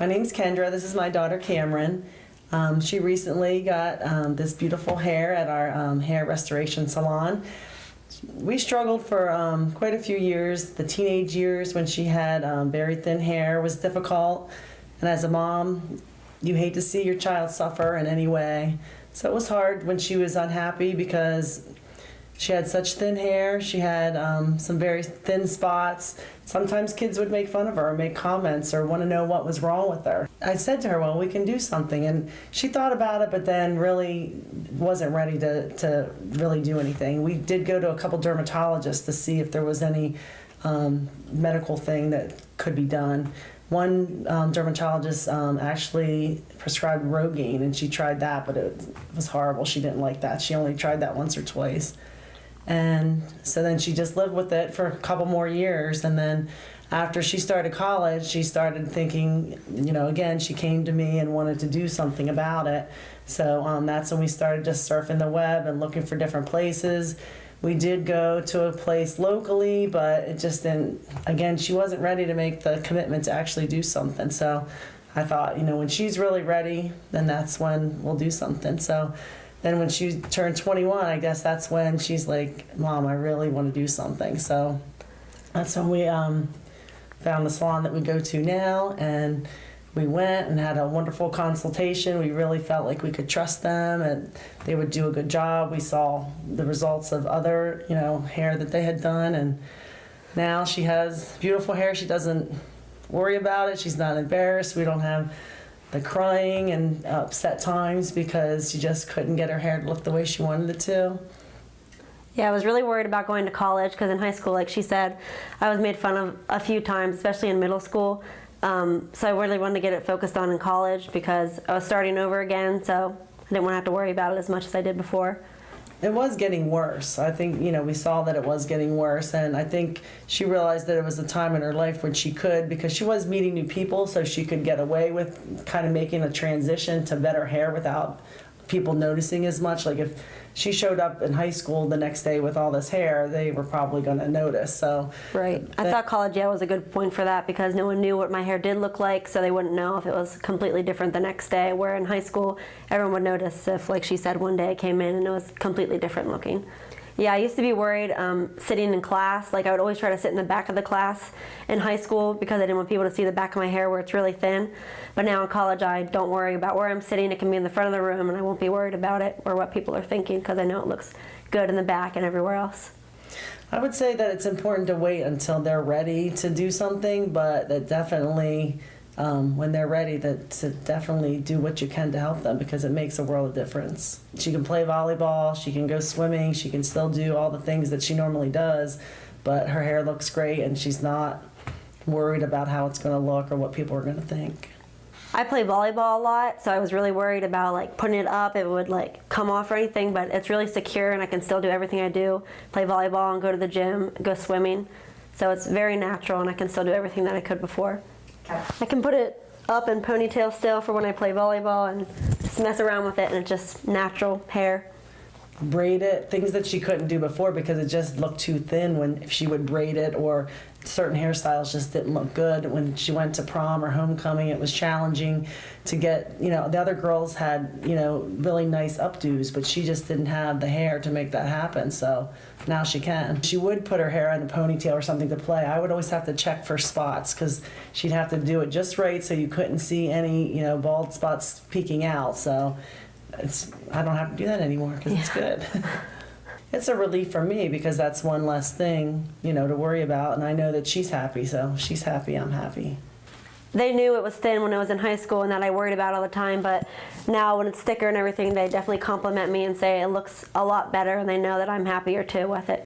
My name's Kendra. This is my daughter Cameron. She recently got this beautiful hair at our hair restoration salon. We struggled for quite a few years. The teenage years when she had very thin hair was difficult. And as a mom, you hate to see your child suffer in any way. So it was hard when she was unhappy because she had such thin hair. She had some very thin spots. Sometimes kids would make fun of her or make comments or want to know what was wrong with her. I said to her, well, we can do something. And she thought about it, but then really wasn't ready to really do anything. We did go to a couple dermatologists to see if there was any medical thing that could be done. One dermatologist actually prescribed Rogaine, and she tried that, but it was horrible. She didn't like that. She only tried that once or twice. And so then she just lived with it for a couple more years. And then after she started college, she started thinking, again, she came to me and wanted to do something about it. So that's when we started just surfing the web and looking for different places. We did go to a place locally, but it just didn't, again, she wasn't ready to make the commitment to actually do something. So I thought, when she's really ready, then that's when we'll do something. So then when she turned 21, I guess that's when she's like, Mom, I really want to do something. So that's when we found the salon that we go to now, and we went and had a wonderful consultation. We really felt like we could trust them and they would do a good job. We saw the results of other, hair that they had done, and now she has beautiful hair. She doesn't worry about it. She's not embarrassed. We don't have the crying and upset times because she just couldn't get her hair to look the way she wanted it to. Yeah, I was really worried about going to college because in high school, like she said, I was made fun of a few times, especially in middle school. So I really wanted to get it focused on in college because I was starting over again, so I didn't want to have to worry about it as much as I did before. It was getting worse. I think, we saw that it was getting worse, and I think she realized that it was a time in her life when she could, because she was meeting new people, so she could get away with kind of making a transition to better hair without people noticing as much. Like if she showed up in high school the next day with all this hair, they were probably going to notice. So right. I thought college, was a good point for that because no one knew what my hair did look like, so they wouldn't know if it was completely different the next day, where in high school, everyone would notice if, like she said, one day I came in and it was completely different looking. Yeah, I used to be worried sitting in class. Like I would always try to sit in the back of the class in high school because I didn't want people to see the back of my hair where it's really thin. But now in college, I don't worry about where I'm sitting. It can be in the front of the room and I won't be worried about it or what people are thinking because I know it looks good in the back and everywhere else. I would say that it's important to wait until they're ready to do something, but that definitely, when they're ready, to definitely do what you can to help them because it makes a world of difference. She can play volleyball, she can go swimming, she can still do all the things that she normally does, but her hair looks great and she's not worried about how it's going to look or what people are going to think. I play volleyball a lot, so I was really worried about putting it up, it would come off or anything, but it's really secure and I can still do everything I do, play volleyball and go to the gym, go swimming. So it's very natural and I can still do everything that I could before. I can put it up in ponytail still for when I play volleyball and just mess around with it, and it's just natural hair. Braid it, things that she couldn't do before because it just looked too thin if she would braid it, or certain hairstyles just didn't look good. When she went to prom or homecoming, it was challenging to get, the other girls had, really nice updos, but she just didn't have the hair to make that happen, so now she can. She would put her hair in a ponytail or something to play. I would always have to check for spots because she'd have to do it just right so you couldn't see any, bald spots peeking out, so I don't have to do that anymore because it's good. It's a relief for me because that's one less thing, to worry about, and I know that she's happy, so she's happy, I'm happy. They knew it was thin when I was in high school and that I worried about it all the time, but now when it's thicker and everything, they definitely compliment me and say it looks a lot better, and they know that I'm happier too with it.